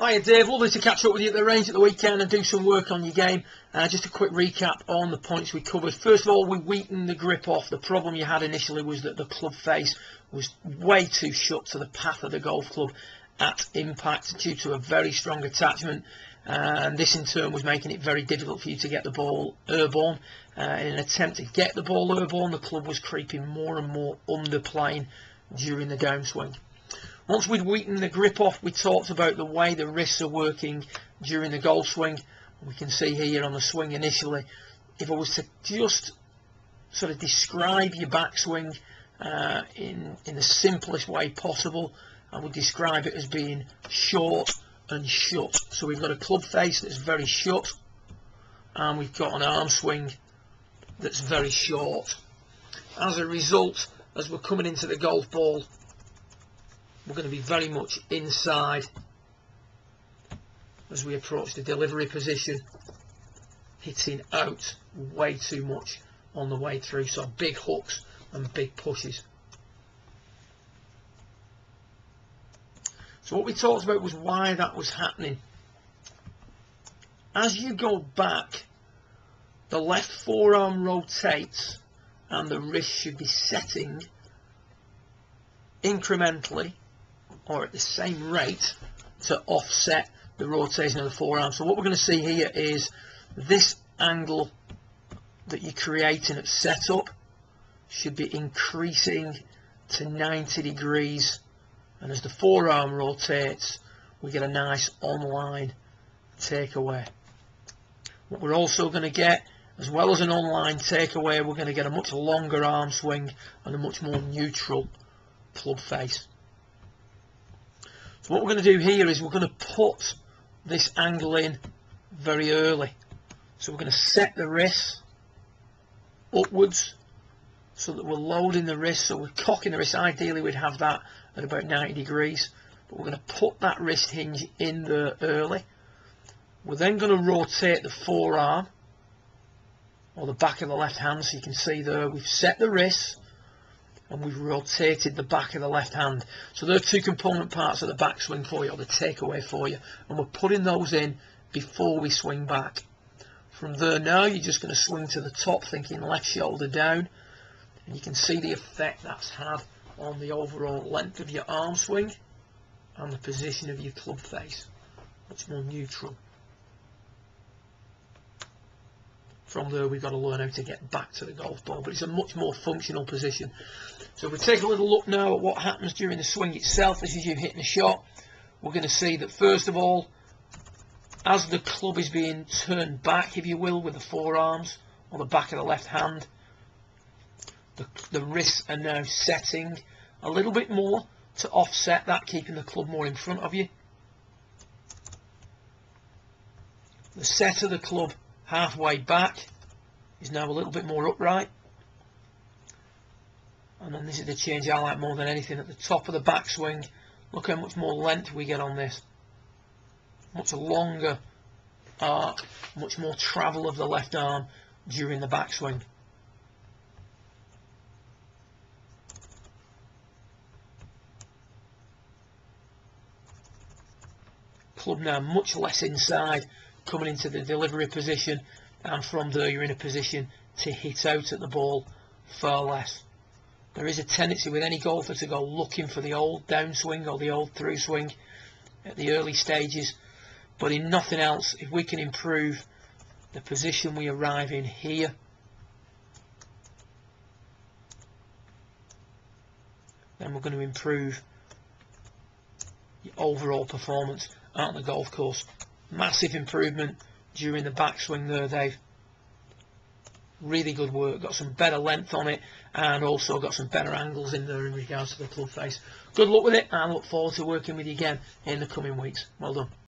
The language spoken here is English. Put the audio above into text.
Hiya Dave, lovely to catch up with you at the range at the weekend and do some work on your game. Just a quick recap on the points we covered. First of all, we weakened the grip off. The problem you had initially was that the club face was way too shut to the path of the golf club at impact due to a very strong attachment, and this in turn was making it very difficult for you to get the ball airborne. In an attempt to get the ball airborne, the club was creeping more and more underplane during the downswing. Once we'd weakened the grip off, we talked about the way the wrists are working during the golf swing. We can see here on the swing initially, if I was to just sort of describe your backswing in the simplest way possible, I would describe it as being short and shut. So we've got a club face that's very shut, and we've got an arm swing that's very short. As a result, as we're coming into the golf ball, we're going to be very much inside as we approach the delivery position, hitting out way too much on the way through, so big hooks and big pushes. So what we talked about was why that was happening. As you go back, the left forearm rotates and the wrist should be setting incrementally or at the same rate to offset the rotation of the forearm. So what we're going to see here is this angle that you're creating at setup should be increasing to 90 degrees, and as the forearm rotates we get a nice online takeaway. What we're also going to get, as well as an online takeaway, we're going to get a much longer arm swing and a much more neutral club face. So what we're going to do here is we're going to put this angle in very early. So we're going to set the wrist upwards so that we're loading the wrist, so we're cocking the wrist. Ideally we'd have that at about 90 degrees, but we're going to put that wrist hinge in there early. We're then going to rotate the forearm or the back of the left hand, so you can see there we've set the wrist and we've rotated the back of the left hand. So there are two component parts of the backswing for you, or the takeaway for you, and we're putting those in before we swing back. From there now you're just going to swing to the top, thinking left shoulder down, and you can see the effect that's had on the overall length of your arm swing and the position of your club face. Much more neutral. From there we've got to learn how to get back to the golf ball, but it's a much more functional position. So if we take a little look now at what happens during the swing itself, this is you hitting a shot. We're going to see that first of all, as the club is being turned back, if you will, with the forearms or the back of the left hand, the wrists are now setting a little bit more to offset that, keeping the club more in front of you. The set of the club halfway back is now a little bit more upright, and then this is the change I like more than anything. At the top of the backswing, look how much more length we get on this, much longer arc, much more travel of the left arm during the backswing. Club now much less inside, coming into the delivery position, and from there you're in a position to hit out at the ball far less. There is a tendency with any golfer to go looking for the old downswing or the old through swing at the early stages, but in nothing else, if we can improve the position we arrive in here, then we're going to improve your overall performance out on the golf course. Massive improvement during the backswing there, Dave. Really good work. Got some better length on it, and also got some better angles in there in regards to the club face. Good luck with it, and I look forward to working with you again in the coming weeks. Well done.